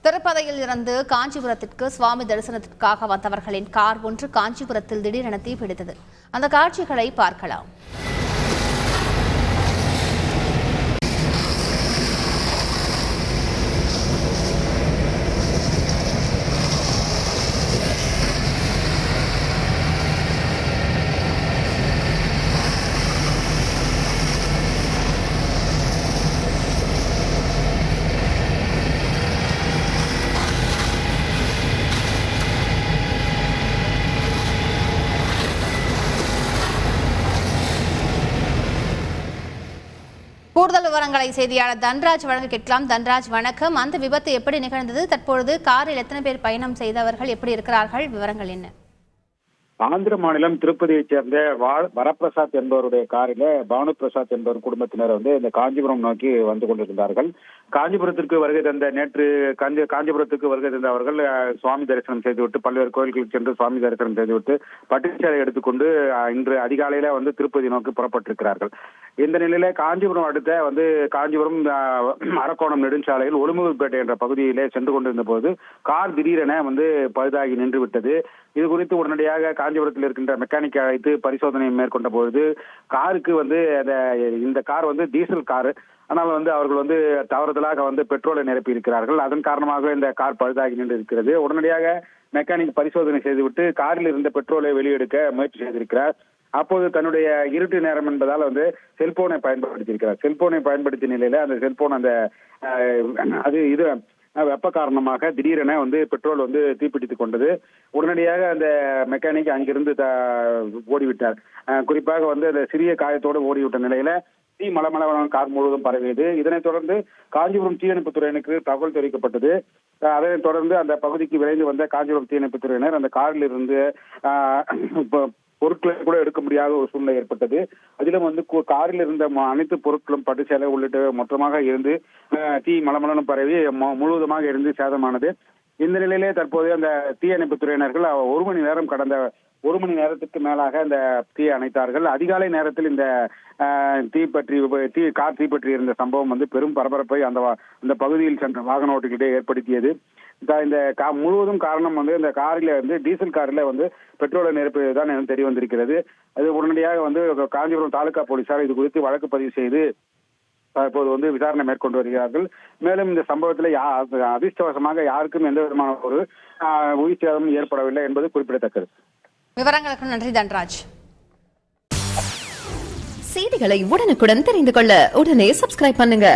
திருப்பதியில் இருந்து காஞ்சிபுரத்திற்கு சுவாமி தரிசனத்திற்காக வந்தவர்களின் கார் ஒன்று காஞ்சிபுரத்தில் திடீரென தீப்பிடித்தது. அந்த காட்சிகளை பார்க்கலாம். கூடுதல் விவரங்களை செய்தியாளர் தன்ராஜ் வழங்க கேட்கலாம். தன்ராஜ் வணக்கம். அந்த விபத்து எப்படி நிகழ்ந்தது? தற்பொழுது காரில் எத்தனை பேர் பயணம் செய்தவர்கள் எப்படி இருக்கிறார்கள்? விவரங்கள் என்ன? ஆந்திர மாநிலம் திருப்பதியைச் சேர்ந்த வரப்பிரசாத் என்பவருடைய காரில பானு பிரசாத் என்பவர் குடும்பத்தினர் இந்த காஞ்சிபுரம் நோக்கி வந்து கொண்டிருந்தார்கள். காஞ்சிபுரத்திற்கு வருகை தந்த நேற்று காஞ்சிபுரத்துக்கு வருகை தந்த அவர்கள் சுவாமி தரிசனம் செய்துவிட்டு பல்வேறு கோயில்களுக்கு சென்று சுவாமி தரிசனம் செய்துவிட்டு பட்டுச்சேலை எடுத்துக்கொண்டு இன்று அதிகாலையில திருப்பதி நோக்கி புறப்பட்டிருக்கிறார்கள். இந்த நிலையில காஞ்சிபுரம் அடுத்த காஞ்சிபுரம் அரக்கோணம் நெடுஞ்சாலையில் ஒலுமுகப்பேட்டை என்ற பகுதியிலே சென்று கொண்டிருந்த போது கார் திடீரென பழுதாகி நின்று விட்டது. இது குறித்து உடனடியாக காஞ்சிபுரத்தில் இருக்கின்ற மெக்கானிக்கை அழைத்து பரிசோதனை மேற்கொண்ட பொழுது காருக்கு இந்த கார் டீசல் கார். ஆனால் அவர்கள் தவறுதலாக பெட்ரோலை நிரப்பி இருக்கிறார்கள். அதன் காரணமாக இந்த கார் பழுதாகி நின்று இருக்கிறது. உடனடியாக மெக்கானிக் பரிசோதனை செய்துவிட்டு காரில் இருந்த பெட்ரோலை வெளியெடுக்க முயற்சி செய்திருக்கிறார். அப்போது தன்னுடைய இருட்டு நேரம் என்பதால் செல்போனை பயன்படுத்தியிருக்கிறார். செல்போனை பயன்படுத்திய நிலையில அந்த செல்போன் வெப்ப காரணமாக திடீரென பெட்ரோல் தீப்பிடித்துக் கொண்டது. உடனடியாக அந்த மெக்கானிக் அங்கிருந்து ஓடிவிட்டார். குறிப்பாக அந்த சிறிய காயத்தோடு ஓடிவிட்ட நிலையில தீ மலமளவன கார் முழுவதும் பரவியது. இதனைத் தொடர்ந்து காஞ்சிபுரம் தீயணைப்புத் துறையினருக்கு தகவல் தெரிவிக்கப்பட்டது. அதனைத் தொடர்ந்து அந்த பகுதிக்கு விரைந்து வந்த காஞ்சிபுரம் தீயணைப்புத் துறையினர் அந்த காரில் இருந்து பொருட்களை கூட எடுக்க முடியாத ஒரு சூழ்நிலை ஏற்பட்டது. அதிலும் காரில் இருந்த அனைத்து பொருட்களும் பட்டுச்சேலை உள்ளிட்ட மொத்தமாக இருந்து தீ மலமளனும் பரவி முழுவதுமாக இருந்து சேதமானது. இந்த நிலையிலே தற்போது அந்த தீயணைப்புத் துறையினர்கள் ஒரு மணி நேரத்துக்கு மேலாக இந்த தீயை அணைத்தார்கள். அதிகாலை நேரத்தில் இந்த கார் தீப்பற்றி இருந்த சம்பவம் பெரும் பரபரப்பை அந்த பகுதியில் சென்ற வாகன ஓட்டிகளிடையே ஏற்படுத்தியது. இந்த முழுவதும் காரணம் இந்த காரில் டீசல் காரில் பெட்ரோலை நிரப்பியதுதான் தெரிய வந்திருக்கிறது. அது உடனடியாக காஞ்சிபுரம் தாலுகா போலீசார் இது குறித்து வழக்கு பதிவு செய்து இப்போது விசாரணை மேற்கொண்டு வருகிறார்கள். மேலும் இந்த சம்பவத்தில் அதிர்ஷ்டவசமாக யாருக்கும் எந்த விதமான ஒரு உயிர் சேதமும் ஏற்படவில்லை என்பது குறிப்பிடத்தக்கது. விவரங்களுக்கு நன்றி தன்ராஜ். செய்திகளை உடனுக்குடன் தெரிந்து கொள்ள உடனே சப்ஸ்கிரைப் பண்ணுங்க.